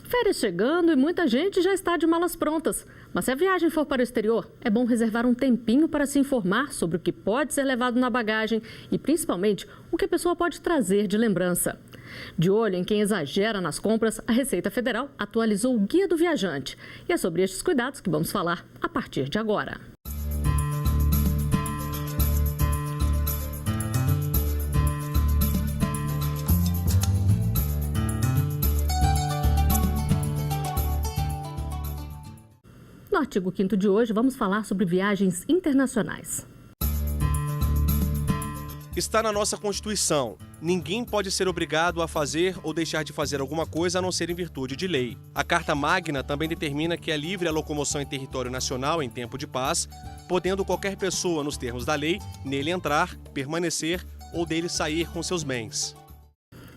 Férias chegando e muita gente já está de malas prontas. Mas se a viagem for para o exterior, é bom reservar um tempinho para se informar sobre o que pode ser levado na bagagem e, principalmente, o que a pessoa pode trazer de lembrança. De olho em quem exagera nas compras, a Receita Federal atualizou o Guia do Viajante. E é sobre estes cuidados que vamos falar a partir de agora. No artigo 5º de hoje, vamos falar sobre viagens internacionais. Está na nossa Constituição. Ninguém pode ser obrigado a fazer ou deixar de fazer alguma coisa a não ser em virtude de lei. A Carta Magna também determina que é livre a locomoção em território nacional em tempo de paz, podendo qualquer pessoa, nos termos da lei, nele entrar, permanecer ou dele sair com seus bens.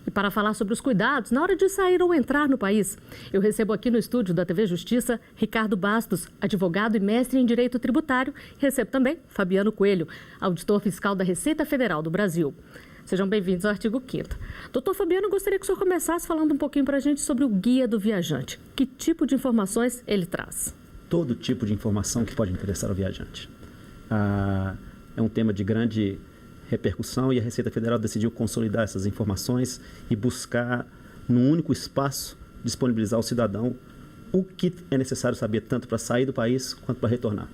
E para falar sobre os cuidados na hora de sair ou entrar no país, eu recebo aqui no estúdio da TV Justiça Ricardo Bastos, advogado e mestre em Direito Tributário, e recebo também Fabiano Coelho, auditor fiscal da Receita Federal do Brasil. Sejam bem-vindos ao artigo 5º. Doutor Fabiano, eu gostaria que o senhor começasse falando um pouquinho para a gente sobre o Guia do Viajante. Que tipo de informações ele traz? Todo tipo de informação que pode interessar ao viajante. É um tema de grande repercussão e a Receita Federal decidiu consolidar essas informações e buscar, num único espaço, disponibilizar ao cidadão o que é necessário saber tanto para sair do país quanto para retornar.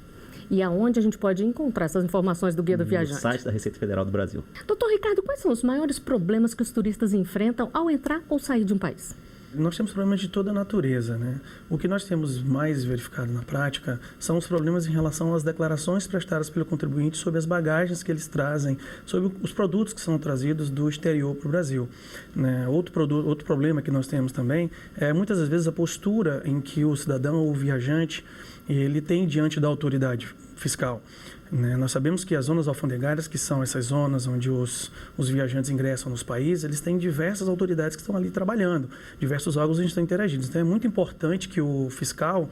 E aonde a gente pode encontrar essas informações do Guia do Viajante? No site da Receita Federal do Brasil. Doutor Ricardo, quais são os maiores problemas que os turistas enfrentam ao entrar ou sair de um país? Nós temos problemas de toda a natureza, né? O que nós temos mais verificado na prática são os problemas em relação às declarações prestadas pelo contribuinte sobre as bagagens que eles trazem, sobre os produtos que são trazidos do exterior para o Brasil, né? Outro problema que nós temos também é muitas das vezes a postura em que o cidadão ou o viajante ele tem diante da autoridade fiscal. Nós sabemos que as zonas alfandegárias, que são essas zonas onde os viajantes ingressam nos países, eles têm diversas autoridades que estão ali trabalhando, diversos órgãos estão interagindo. Então é muito importante que o fiscal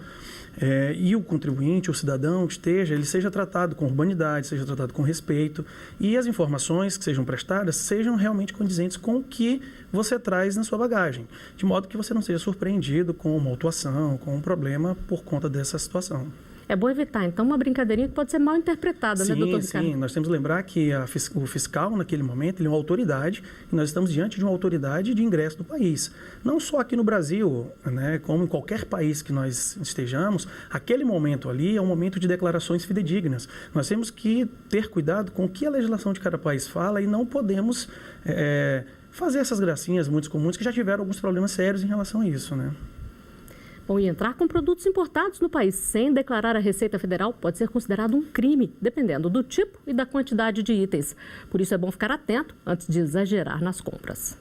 e o contribuinte, o cidadão ele seja tratado com urbanidade, seja tratado com respeito e as informações que sejam prestadas sejam realmente condizentes com o que você traz na sua bagagem, de modo que você não seja surpreendido com uma autuação, com um problema por conta dessa situação. É bom evitar, então, uma brincadeirinha que pode ser mal interpretada, né, doutor Ricardo? Sim, nós temos que lembrar que o fiscal, naquele momento, ele é uma autoridade e nós estamos diante de uma autoridade de ingresso do país. Não só aqui no Brasil, né, como em qualquer país que nós estejamos, aquele momento ali é um momento de declarações fidedignas. Nós temos que ter cuidado com o que a legislação de cada país fala e não podemos fazer essas gracinhas muito comuns que já tiveram alguns problemas sérios em relação a isso, né? Bom, e entrar com produtos importados no país sem declarar à Receita Federal pode ser considerado um crime, dependendo do tipo e da quantidade de itens. Por isso é bom ficar atento antes de exagerar nas compras.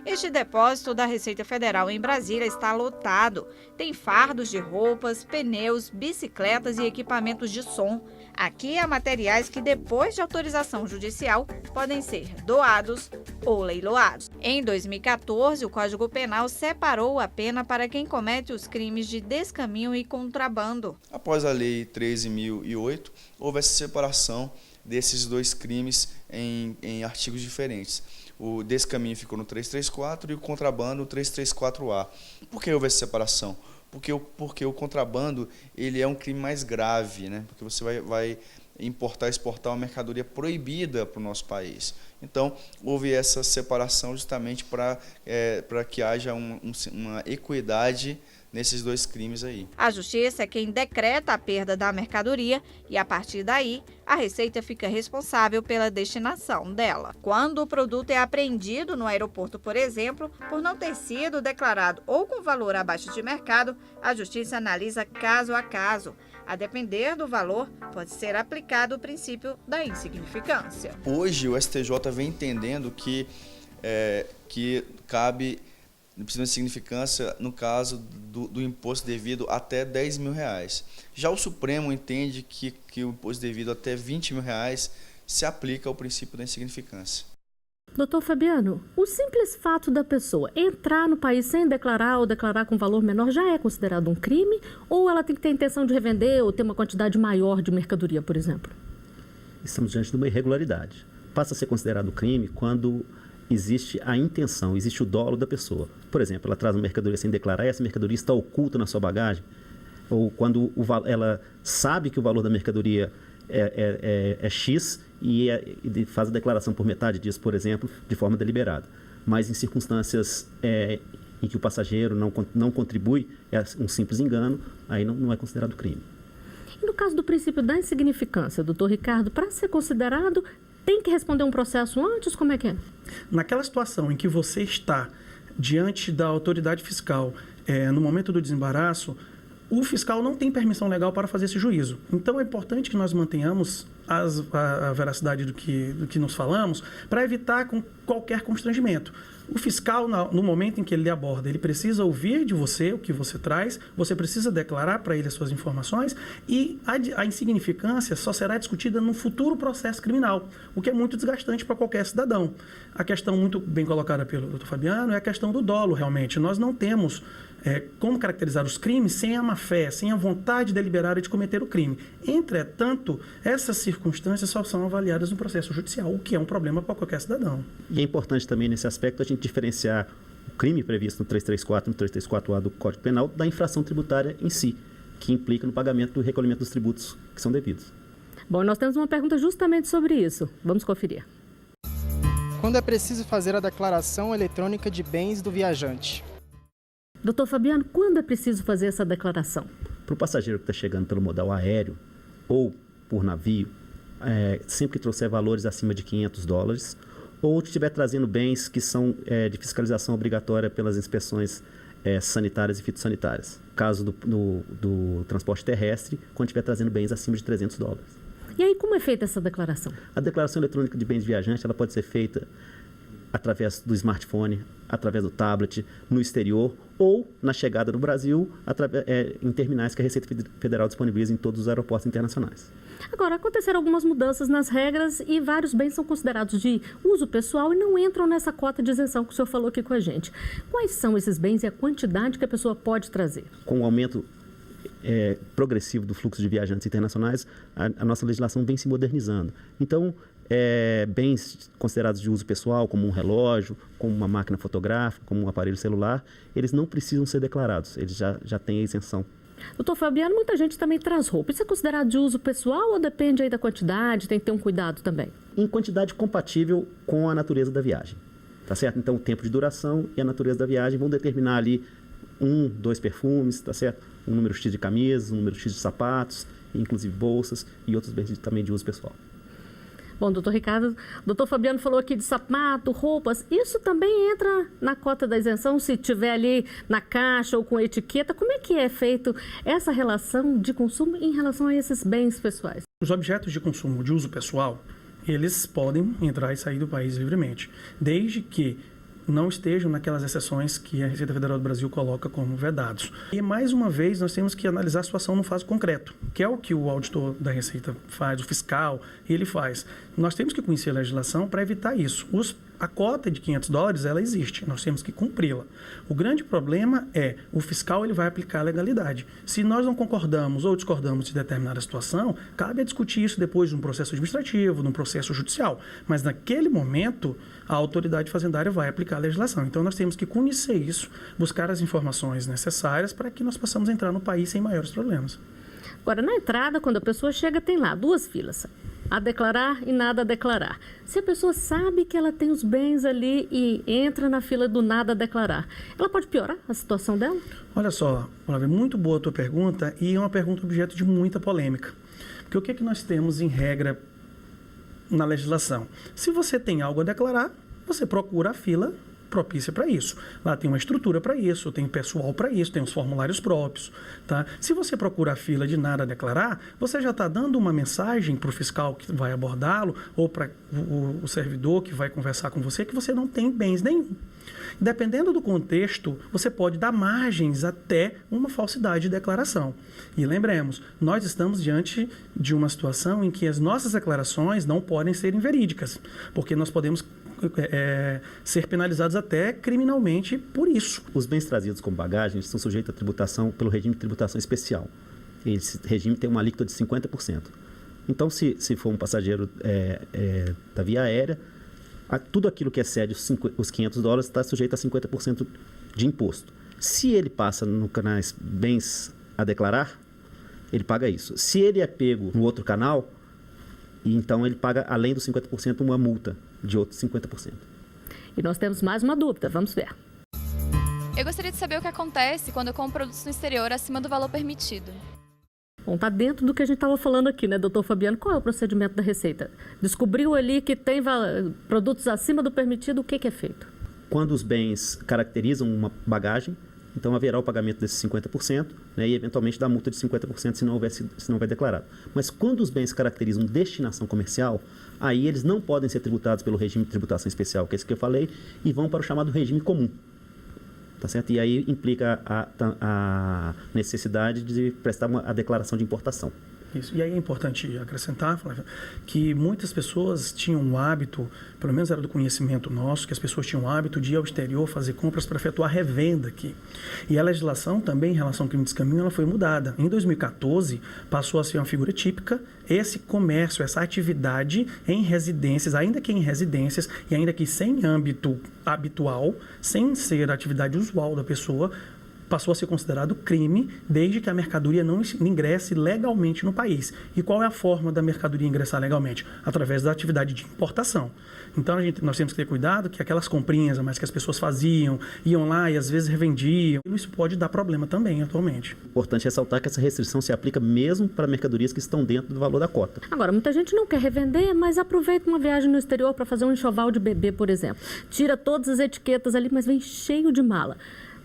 Este depósito da Receita Federal em Brasília está lotado. Tem fardos de roupas, pneus, bicicletas e equipamentos de som. Aqui há materiais que, depois de autorização judicial, podem ser doados ou leiloados. Em 2014, o Código Penal separou a pena para quem comete os crimes de descaminho e contrabando. Após a Lei 13.008, houve essa separação desses dois crimes em artigos diferentes. O descaminho ficou no 334 e o contrabando no 334A. Por que houve essa separação? Porque o contrabando ele é um crime mais grave, né? Porque você vai importar, exportar uma mercadoria proibida para o nosso país. Então, houve essa separação justamente para que haja uma equidade nesses dois crimes aí. A Justiça é quem decreta a perda da mercadoria e, a partir daí, a Receita fica responsável pela destinação dela. Quando o produto é apreendido no aeroporto, por exemplo, por não ter sido declarado ou com valor abaixo de mercado, a Justiça analisa caso a caso. A depender do valor, pode ser aplicado o princípio da insignificância. Hoje, o STJ vem entendendo que cabe princípio de significância no caso do imposto devido até R$10 mil. Já o Supremo entende que o imposto devido até R$20 mil se aplica ao princípio da insignificância. Doutor Fabiano, o simples fato da pessoa entrar no país sem declarar ou declarar com valor menor já é considerado um crime? Ou ela tem que ter intenção de revender ou ter uma quantidade maior de mercadoria, por exemplo? Estamos diante de uma irregularidade. Passa a ser considerado crime quando existe a intenção, existe o dolo da pessoa. Por exemplo, ela traz uma mercadoria sem declarar e essa mercadoria está oculta na sua bagagem, ou quando ela sabe que o valor da mercadoria é X e faz a declaração por metade disso, por exemplo, de forma deliberada. Mas em circunstâncias em que o passageiro não contribui, é um simples engano, aí não é considerado crime. E no caso do princípio da insignificância, doutor Ricardo, para ser considerado, tem que responder um processo antes? Como é que é? Naquela situação em que você está diante da autoridade fiscal, no momento do desembaraço, o fiscal não tem permissão legal para fazer esse juízo. Então, é importante que nós mantenhamos a veracidade do que nos falamos para evitar qualquer constrangimento. O fiscal, no momento em que ele lhe aborda, ele precisa ouvir de você o que você traz, você precisa declarar para ele as suas informações e a insignificância só será discutida no futuro processo criminal, o que é muito desgastante para qualquer cidadão. A questão muito bem colocada pelo Dr. Fabiano é a questão do dolo, realmente. Nós não temos como caracterizar os crimes sem a má-fé, sem a vontade deliberada de cometer o crime. Entretanto, essas circunstâncias só são avaliadas no processo judicial, o que é um problema para qualquer cidadão. E é importante também, nesse aspecto, a gente diferenciar o crime previsto no 334 e no 334A do Código Penal da infração tributária em si, que implica no pagamento do recolhimento dos tributos que são devidos. Bom, nós temos uma pergunta justamente sobre isso. Vamos conferir. Quando é preciso fazer a declaração eletrônica de bens do viajante? Doutor Fabiano, quando é preciso fazer essa declaração? Para o passageiro que está chegando pelo modal aéreo ou por navio, sempre que trouxer valores acima de $500, ou estiver trazendo bens que são de fiscalização obrigatória pelas inspeções sanitárias e fitossanitárias. Caso do transporte terrestre, quando estiver trazendo bens acima de $300. E aí, como é feita essa declaração? A declaração eletrônica de bens viajantes, ela pode ser feita através do smartphone, através do tablet, no exterior ou na chegada no Brasil, em terminais que a Receita Federal disponibiliza em todos os aeroportos internacionais. Agora, aconteceram algumas mudanças nas regras e vários bens são considerados de uso pessoal e não entram nessa cota de isenção que o senhor falou aqui com a gente. Quais são esses bens e a quantidade que a pessoa pode trazer? Com o aumento progressivo do fluxo de viajantes internacionais, a nossa legislação vem se modernizando. Então, bens considerados de uso pessoal, como um relógio, como uma máquina fotográfica, como um aparelho celular, eles não precisam ser declarados, eles já têm a isenção. Doutor Fabiano, muita gente também traz roupa. Isso é considerado de uso pessoal ou depende aí da quantidade? Tem que ter um cuidado também? Em quantidade compatível com a natureza da viagem, tá certo? Então, o tempo de duração e a natureza da viagem vão determinar ali 2 perfumes, tá certo? Um número X de camisas, um número X de sapatos, inclusive bolsas e outros bens também de uso pessoal. Bom, doutor Ricardo, doutor Fabiano falou aqui de sapato, roupas. Isso também entra na cota da isenção, se tiver ali na caixa ou com etiqueta? Como é que é feito essa relação de consumo em relação a esses bens pessoais? Os objetos de consumo de uso pessoal, eles podem entrar e sair do país livremente, desde que não estejam naquelas exceções que a Receita Federal do Brasil coloca como vedados. E, mais uma vez, nós temos que analisar a situação no caso concreto, que é o que o auditor da Receita faz, o fiscal, ele faz. Nós temos que conhecer a legislação para evitar isso. A cota de $500, ela existe, nós temos que cumpri-la. O grande problema é o fiscal ele vai aplicar a legalidade. Se nós não concordamos ou discordamos de determinada situação, cabe a discutir isso depois de um processo administrativo, de um processo judicial. Mas naquele momento, a autoridade fazendária vai aplicar a legislação. Então nós temos que conhecer isso, buscar as informações necessárias para que nós possamos entrar no país sem maiores problemas. Agora, na entrada, quando a pessoa chega, tem lá 2 filas. A declarar e nada a declarar. Se a pessoa sabe que ela tem os bens ali e entra na fila do nada a declarar, ela pode piorar a situação dela? Olha só, Flávia, muito boa a tua pergunta e é uma pergunta objeto de muita polêmica. Porque o que é que nós temos em regra na legislação? Se você tem algo a declarar, você procura a fila propícia para isso. Lá tem uma estrutura para isso, tem pessoal para isso, tem os formulários próprios. Tá? Se você procura a fila de nada a declarar, você já está dando uma mensagem para o fiscal que vai abordá-lo ou para o servidor que vai conversar com você que você não tem bens nenhum. Dependendo do contexto, você pode dar margens até uma falsidade de declaração. E lembremos, nós estamos diante de uma situação em que as nossas declarações não podem ser inverídicas, porque nós podemos ser penalizados até criminalmente por isso. Os bens trazidos como bagagem estão sujeitos à tributação pelo regime de tributação especial. Esse regime tem uma alíquota de 50%. Então, se for um passageiro da via aérea, tudo aquilo que excede os $500 está sujeito a 50% de imposto. Se ele passa no canais bens a declarar, ele paga isso. Se ele é pego no outro canal, então ele paga, além dos 50%, uma multa de outros 50%. E nós temos mais uma dúvida, vamos ver. Eu gostaria de saber o que acontece quando eu compro produtos no exterior acima do valor permitido. Bom, está dentro do que a gente estava falando aqui, né, doutor Fabiano? Qual é o procedimento da Receita? Descobriu ali que tem produtos acima do permitido, o que é feito? Quando os bens caracterizam uma bagagem, então haverá o pagamento desses 50%, né, e eventualmente da multa de 50% se não houver declarado. Mas quando os bens caracterizam destinação comercial, aí eles não podem ser tributados pelo regime de tributação especial, que é esse que eu falei, e vão para o chamado regime comum. Tá certo? E aí implica a necessidade de prestar a declaração de importação. Isso. E aí é importante acrescentar, Flávia, que muitas pessoas tinham o hábito, pelo menos era do conhecimento nosso, que as pessoas tinham o hábito de ir ao exterior fazer compras para efetuar revenda aqui. E a legislação também em relação ao crime de descaminho, ela foi mudada. Em 2014, passou a ser uma figura típica esse comércio, essa atividade em residências, ainda que em residências e ainda que sem âmbito habitual, sem ser a atividade usual da pessoa, passou a ser considerado crime desde que a mercadoria não ingresse legalmente no país. E qual é a forma da mercadoria ingressar legalmente? Através da atividade de importação. Então, nós temos que ter cuidado que aquelas comprinhas a mais que as pessoas faziam, iam lá e às vezes revendiam, isso pode dar problema também atualmente. Importante ressaltar que essa restrição se aplica mesmo para mercadorias que estão dentro do valor da cota. Agora, muita gente não quer revender, mas aproveita uma viagem no exterior para fazer um enxoval de bebê, por exemplo. Tira todas as etiquetas ali, mas vem cheio de mala.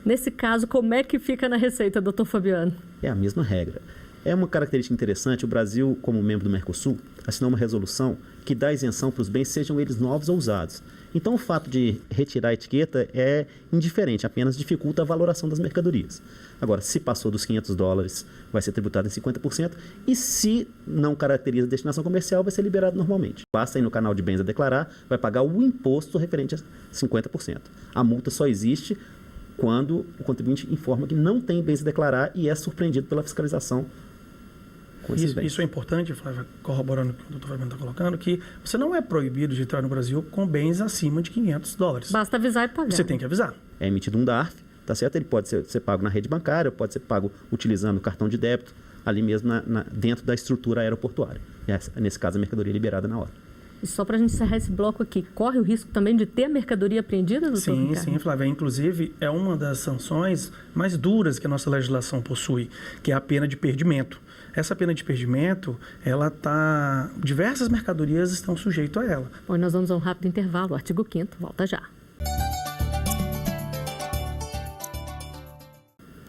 Nesse caso, como é que fica na Receita, doutor Fabiano? É a mesma regra. É uma característica interessante, o Brasil, como membro do Mercosul, assinou uma resolução que dá isenção para os bens, sejam eles novos ou usados. Então, o fato de retirar a etiqueta é indiferente, apenas dificulta a valoração das mercadorias. Agora, se passou dos $500, vai ser tributado em 50%, e se não caracteriza a destinação comercial, vai ser liberado normalmente. Basta ir no canal de bens a declarar, vai pagar o imposto referente a 50%. A multa só existe quando o contribuinte informa que não tem bens a declarar e é surpreendido pela fiscalização com esses bens. Isso é importante, Flávia, corroborando o que o doutor Fabiano está colocando, que você não é proibido de entrar no Brasil com bens acima de $500. Basta avisar e pagar. Você tem que avisar. É emitido um DARF, tá certo? Ele pode ser pago na rede bancária, pode ser pago utilizando o cartão de débito, ali mesmo dentro da estrutura aeroportuária. E, nesse caso, a mercadoria é liberada na hora. E só para a gente encerrar esse bloco aqui, corre o risco também de ter a mercadoria apreendida, doutor Ricardo? Sim, Flávia. Inclusive, é uma das sanções mais duras que a nossa legislação possui, que é a pena de perdimento. Essa pena de perdimento, diversas mercadorias estão sujeitas a ela. Bom, nós vamos a um rápido intervalo. O artigo 5º volta já.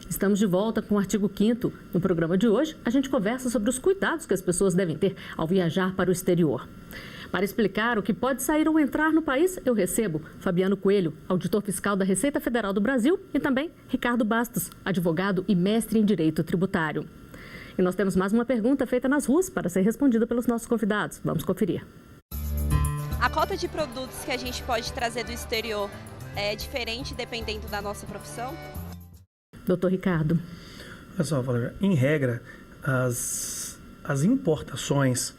Estamos de volta com o artigo 5º. No programa de hoje, a gente conversa sobre os cuidados que as pessoas devem ter ao viajar para o exterior. Para explicar o que pode sair ou entrar no país, eu recebo Fabiano Coelho, auditor fiscal da Receita Federal do Brasil, e também Ricardo Bastos, advogado e mestre em Direito Tributário. E nós temos mais uma pergunta feita nas ruas para ser respondida pelos nossos convidados. Vamos conferir. A cota de produtos que a gente pode trazer do exterior é diferente dependendo da nossa profissão? Doutor Ricardo. Olha só, Valéria, em regra, as importações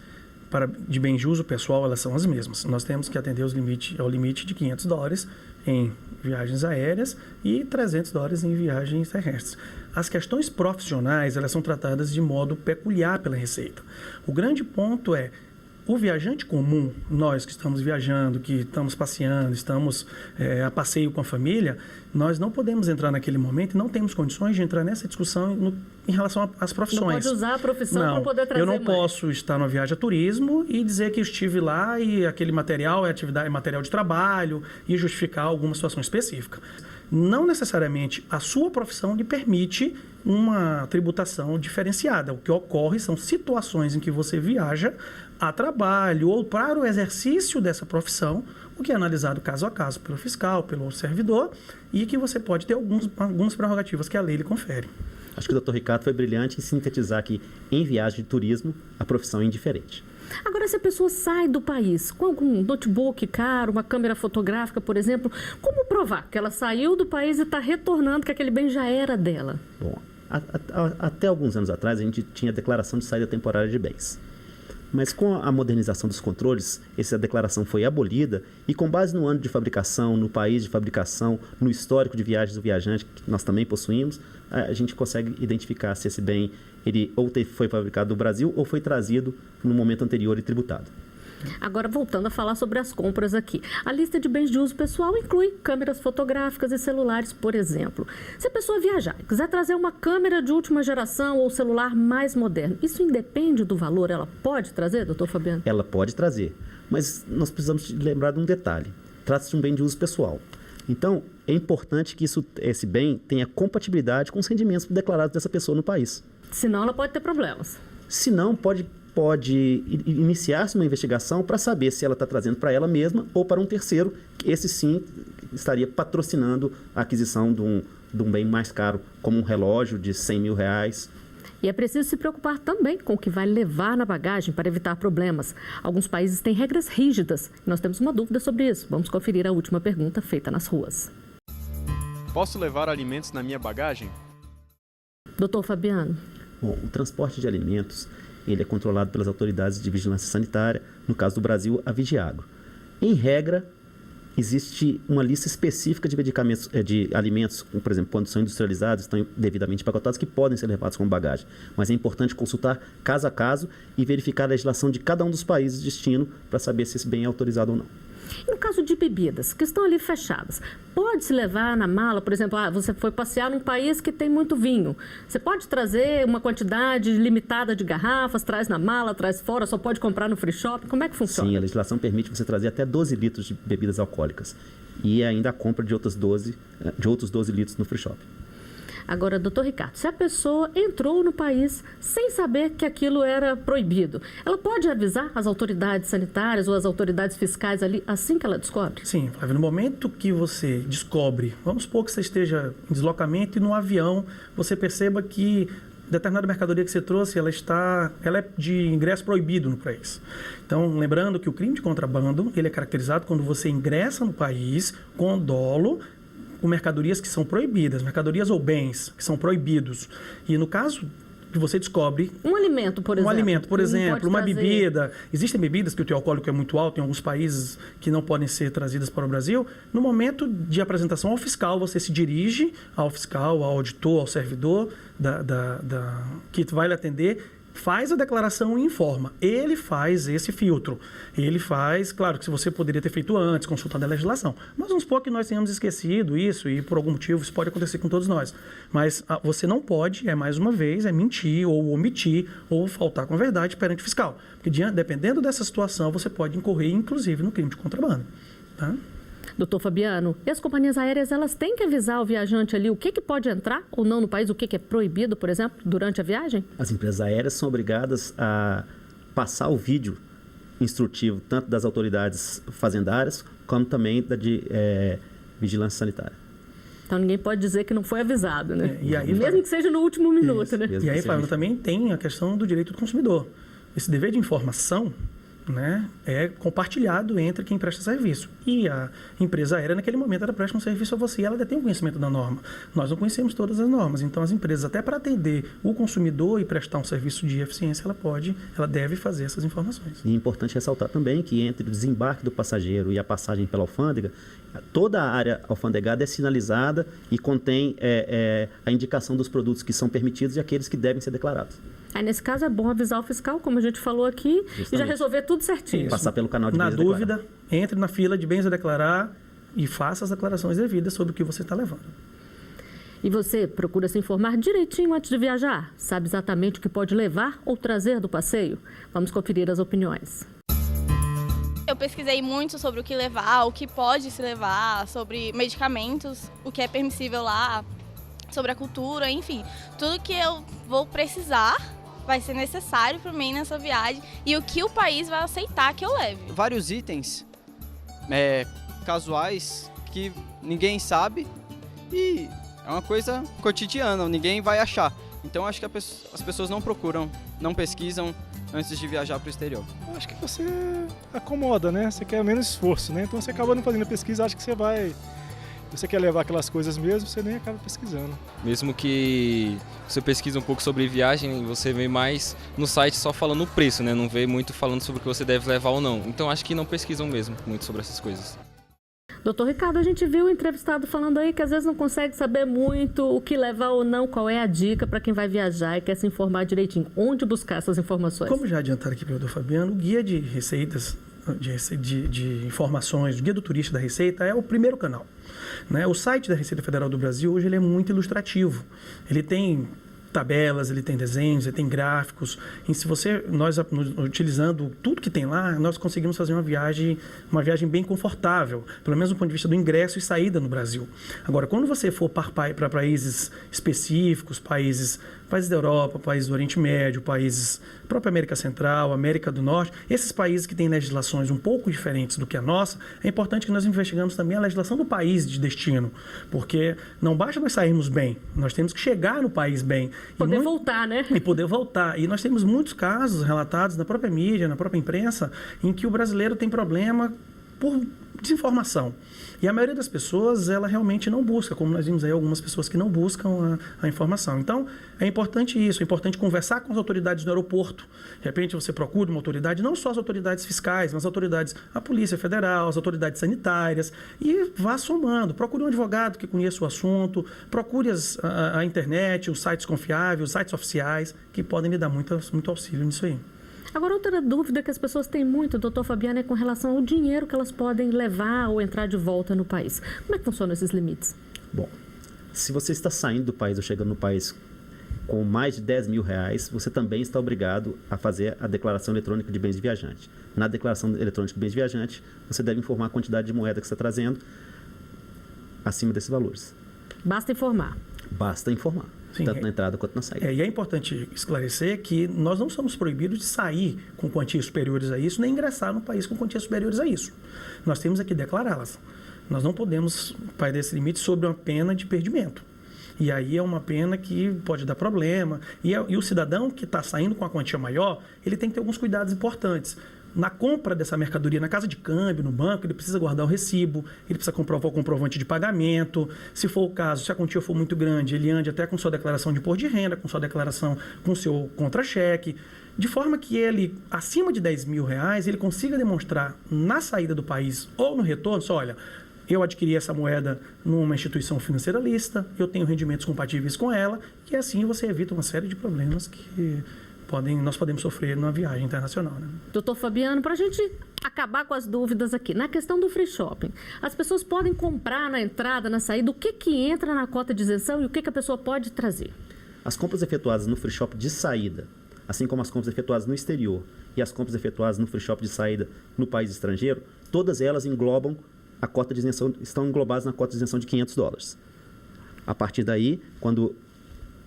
de bens de uso pessoal, elas são as mesmas. Nós temos que atender ao limite de $500 em viagens aéreas e $300 em viagens terrestres. As questões profissionais, elas são tratadas de modo peculiar pela Receita. O grande ponto é, o viajante comum, nós que estamos viajando, que estamos passeando, estamos a passeio com a família, nós não podemos entrar naquele momento e não temos condições de entrar nessa discussão em relação às profissões. Não pode usar a profissão para poder trazer eu não posso estar numa viagem a turismo e dizer que estive lá e aquele material é material de trabalho e justificar alguma situação específica. Não necessariamente a sua profissão lhe permite uma tributação diferenciada. O que ocorre são situações em que você viaja a trabalho ou para o exercício dessa profissão, o que é analisado caso a caso pelo fiscal, pelo servidor, e que você pode ter algumas prerrogativas que a lei lhe confere. Acho que o doutor Ricardo foi brilhante em sintetizar que, em viagem de turismo, a profissão é indiferente. Agora, se a pessoa sai do país com algum notebook caro, uma câmera fotográfica, por exemplo, como provar que ela saiu do país e está retornando, que aquele bem já era dela? Bom, até alguns anos atrás, a gente tinha declaração de saída temporária de bens. Mas com a modernização dos controles, essa declaração foi abolida e com base no ano de fabricação, no país de fabricação, no histórico de viagens do viajante, que nós também possuímos, a gente consegue identificar se esse bem ele ou foi fabricado no Brasil ou foi trazido no momento anterior e tributado. Agora, voltando a falar sobre as compras aqui. A lista de bens de uso pessoal inclui câmeras fotográficas e celulares, por exemplo. Se a pessoa viajar e quiser trazer uma câmera de última geração ou celular mais moderno, isso independe do valor? Ela pode trazer, doutor Fabiano? Ela pode trazer, mas nós precisamos lembrar de um detalhe. Trata-se de um bem de uso pessoal. Então, é importante que esse bem tenha compatibilidade com os rendimentos declarados dessa pessoa no país. Senão ela pode ter problemas. Senão, pode iniciar-se uma investigação para saber se ela está trazendo para ela mesma ou para um terceiro, que esse sim estaria patrocinando a aquisição de um bem mais caro, como um relógio de R$100 mil. E é preciso se preocupar também com o que vai levar na bagagem para evitar problemas. Alguns países têm regras rígidas. Nós temos uma dúvida sobre isso. Vamos conferir a última pergunta feita nas ruas. Posso levar alimentos na minha bagagem? Doutor Fabiano. Bom, o transporte de alimentos ele é controlado pelas autoridades de vigilância sanitária, no caso do Brasil, a Vigiagro. Em regra, existe uma lista específica de medicamentos, de alimentos, por exemplo, quando são industrializados, estão devidamente empacotados, que podem ser levados como bagagem. Mas é importante consultar caso a caso e verificar a legislação de cada um dos países de destino para saber se esse bem é autorizado ou não. E no caso de bebidas, que estão ali fechadas, pode-se levar na mala, por exemplo, você foi passear num país que tem muito vinho. Você pode trazer uma quantidade limitada de garrafas, traz na mala, traz fora, só pode comprar no free shop? Como é que funciona? Sim, a legislação permite você trazer até 12 litros de bebidas alcoólicas e ainda a compra de outros 12 litros no free shop. Agora, doutor Ricardo, se a pessoa entrou no país sem saber que aquilo era proibido, ela pode avisar as autoridades sanitárias ou as autoridades fiscais ali assim que ela descobre? Sim, Flávio, no momento que você descobre, vamos supor que você esteja em deslocamento e no avião você perceba que determinada mercadoria que você trouxe, ela é de ingresso proibido no país. Então, lembrando que o crime de contrabando, ele é caracterizado quando você ingressa no país com dolo, com mercadorias que são proibidas, mercadorias ou bens que são proibidos. E no caso que você descobre... Um alimento, por exemplo. Uma bebida. Existem bebidas que o teor alcoólico é muito alto em alguns países que não podem ser trazidas para o Brasil. No momento de apresentação ao fiscal, você se dirige ao fiscal, ao auditor, ao servidor que vai lhe atender, faz a declaração e informa. Ele faz esse filtro. Ele faz, claro que você poderia ter feito antes, consultando a legislação. Mas vamos supor que nós tenhamos esquecido isso e por algum motivo isso pode acontecer com todos nós. Mas você não pode, mais uma vez, mentir ou omitir ou faltar com a verdade perante o fiscal. Porque dependendo dessa situação, você pode incorrer, inclusive, no crime de contrabando. Tá? Doutor Fabiano, e as companhias aéreas, elas têm que avisar o viajante ali o que pode entrar ou não no país, o que é proibido, por exemplo, durante a viagem? As empresas aéreas são obrigadas a passar o vídeo instrutivo, tanto das autoridades fazendárias, como também de vigilância sanitária. Então, ninguém pode dizer que não foi avisado, né? E aí, mesmo que seja no último minuto, isso, né? E aí, Flávio, também tem a questão do direito do consumidor. Esse dever de informação, né, é compartilhado entre quem presta serviço. E a empresa aérea, naquele momento, ela presta um serviço a você e ela detém o conhecimento da norma. Nós não conhecemos todas as normas. Então, as empresas, até para atender o consumidor e prestar um serviço de eficiência, ela deve fazer essas informações. E é importante ressaltar também que entre o desembarque do passageiro e a passagem pela alfândega, toda a área alfandegada é sinalizada e contém a indicação dos produtos que são permitidos e aqueles que devem ser declarados. Aí, nesse caso, é bom avisar o fiscal, como a gente falou aqui, justamente, e já resolver tudo certinho. Passar pelo canal de bens a declarar. Na dúvida, entre na fila de bens a declarar e faça as declarações devidas sobre o que você está levando. E você procura se informar direitinho antes de viajar? Sabe exatamente o que pode levar ou trazer do passeio? Vamos conferir as opiniões. Eu pesquisei muito sobre o que levar, o que pode se levar, sobre medicamentos, o que é permissível lá, sobre a cultura, enfim. Tudo que eu vou precisar vai ser necessário para mim nessa viagem e o que o país vai aceitar que eu leve. Vários itens casuais que ninguém sabe e é uma coisa cotidiana, ninguém vai achar. Então acho que as pessoas não procuram, não pesquisam antes de viajar para o exterior. Eu acho que você acomoda, né? Você quer menos esforço, né? Então você acaba não fazendo pesquisa, acho que você vai você quer levar aquelas coisas mesmo, você nem acaba pesquisando. Mesmo que você pesquise um pouco sobre viagem, você vê mais no site só falando o preço, né? Não vê muito falando sobre o que você deve levar ou não. Então acho que não pesquisam mesmo muito sobre essas coisas. Doutor Ricardo, a gente viu o entrevistado falando aí que às vezes não consegue saber muito o que levar ou não, qual é a dica para quem vai viajar e quer se informar direitinho. Onde buscar essas informações? Como já adiantaram aqui pelo doutor Fabiano, o guia de receitas, de informações, o guia do turista da Receita é o primeiro canal. Né? O site da Receita Federal do Brasil hoje ele é muito ilustrativo. Ele tem tabelas, ele tem desenhos, ele tem gráficos. E se nós utilizando tudo que tem lá, nós conseguimos fazer uma viagem bem confortável, pelo menos do ponto de vista do ingresso e saída no Brasil. Agora, quando você for para países específicos, países da Europa, países do Oriente Médio, países própria América Central, América do Norte, esses países que têm legislações um pouco diferentes do que a nossa, é importante que nós investigamos também a legislação do país de destino, porque não basta nós sairmos bem, nós temos que chegar no país bem. Poder voltar, né? E poder voltar. E nós temos muitos casos relatados na própria mídia, na própria imprensa, em que o brasileiro tem problema por desinformação. E a maioria das pessoas, ela realmente não busca, como nós vimos aí algumas pessoas que não buscam a informação. Então, é importante isso, é importante conversar com as autoridades do aeroporto. De repente, você procura uma autoridade, não só as autoridades fiscais, mas as autoridades, a Polícia Federal, as autoridades sanitárias, e vá somando. Procure um advogado que conheça o assunto, procure a internet, os sites confiáveis, os sites oficiais, que podem lhe dar muito auxílio nisso aí. Agora, outra dúvida que as pessoas têm muito, doutor Fabiano, é com relação ao dinheiro que elas podem levar ou entrar de volta no país. Como é que funcionam esses limites? Bom, se você está saindo do país ou chegando no país com mais de R$10.000, você também está obrigado a fazer a declaração eletrônica de bens de viajante. Na declaração eletrônica de bens de viajante, você deve informar a quantidade de moeda que você está trazendo acima desses valores. Basta informar? Basta informar. Sim, tanto na entrada quanto na saída. E é importante esclarecer que nós não somos proibidos de sair com quantias superiores a isso, nem ingressar no país com quantias superiores a isso. Nós temos aqui declará-las. Nós não podemos perder esse limite sobre uma pena de perdimento. E aí é uma pena que pode dar problema. E o cidadão que está saindo com a quantia maior, ele tem que ter alguns cuidados importantes. Na compra dessa mercadoria na casa de câmbio, no banco, ele precisa guardar o recibo, ele precisa comprovar o comprovante de pagamento. Se for o caso, se a quantia for muito grande, ele ande até com sua declaração de imposto de renda, com sua declaração, com seu contra-cheque, de forma que ele, acima de R$10.000, ele consiga demonstrar na saída do país ou no retorno, só olha, eu adquiri essa moeda numa instituição financeira lícita, eu tenho rendimentos compatíveis com ela, e assim você evita uma série de problemas que nós podemos sofrer numa viagem internacional. Né? Doutor Fabiano, para a gente acabar com as dúvidas aqui, na questão do free shopping, as pessoas podem comprar na entrada, na saída, o que entra na cota de isenção e o que a pessoa pode trazer? As compras efetuadas no free shop de saída, assim como as compras efetuadas no exterior e as compras efetuadas no free shop de saída no país estrangeiro, todas elas englobam a cota de isenção, estão englobadas na cota de isenção de $500. A partir daí, quando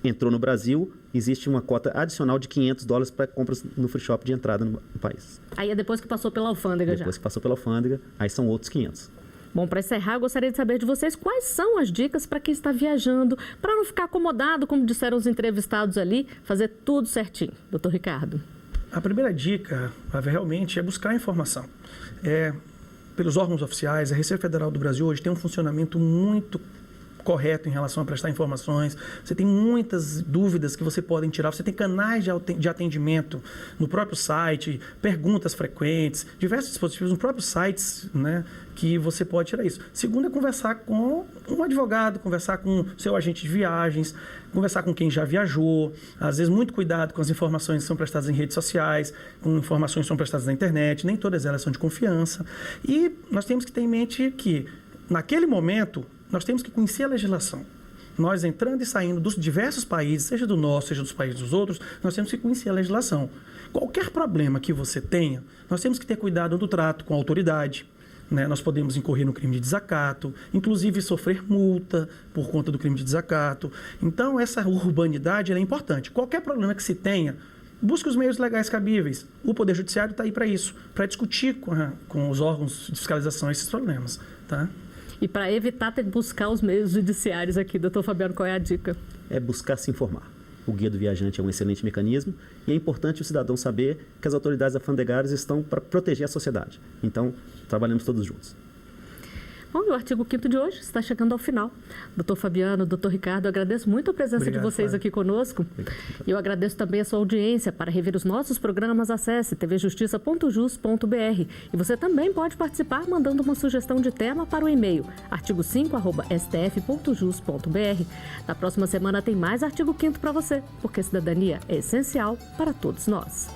entrou no Brasil, existe uma cota adicional de $500 para compras no free shop de entrada no país. Aí é depois que passou pela alfândega já? Depois que passou pela alfândega, aí são outros 500. Bom, para encerrar, eu gostaria de saber de vocês quais são as dicas para quem está viajando, para não ficar acomodado, como disseram os entrevistados ali, fazer tudo certinho. Doutor Ricardo. A primeira dica, realmente, é buscar informação. Pelos órgãos oficiais, a Receita Federal do Brasil hoje tem um funcionamento muito correto em relação a prestar informações. Você tem muitas dúvidas que você pode tirar. Você tem canais de atendimento no próprio site, perguntas frequentes, diversos dispositivos no próprio site, né, que você pode tirar isso. Segundo é conversar com um advogado, conversar com seu agente de viagens, conversar com quem já viajou. Às vezes, muito cuidado com as informações que são prestadas em redes sociais, com informações que são prestadas na internet. Nem todas elas são de confiança. E nós temos que ter em mente que, naquele momento, nós temos que conhecer a legislação. Nós entrando e saindo dos diversos países, seja do nosso, seja dos países dos outros, nós temos que conhecer a legislação. Qualquer problema que você tenha, nós temos que ter cuidado no trato com a autoridade. Né? Nós podemos incorrer no crime de desacato, inclusive sofrer multa por conta do crime de desacato. Então, essa urbanidade ela é importante. Qualquer problema que se tenha, busque os meios legais cabíveis. O Poder Judiciário está aí para isso, para discutir com os órgãos de fiscalização esses problemas. Tá? E para evitar ter que buscar os meios judiciários aqui, doutor Fabiano, qual é a dica? É buscar se informar. O Guia do Viajante é um excelente mecanismo e é importante o cidadão saber que as autoridades alfandegárias estão para proteger a sociedade. Então, trabalhamos todos juntos. Bom, e o artigo 5º de hoje está chegando ao final. Doutor Fabiano, doutor Ricardo, eu agradeço muito a presença de vocês aqui conosco. E eu agradeço também a sua audiência. Para rever os nossos programas, acesse tvjustiça.jus.br. E você também pode participar mandando uma sugestão de tema para o e-mail artigo5@stf.jus.br. Na próxima semana tem mais artigo 5º para você, porque cidadania é essencial para todos nós.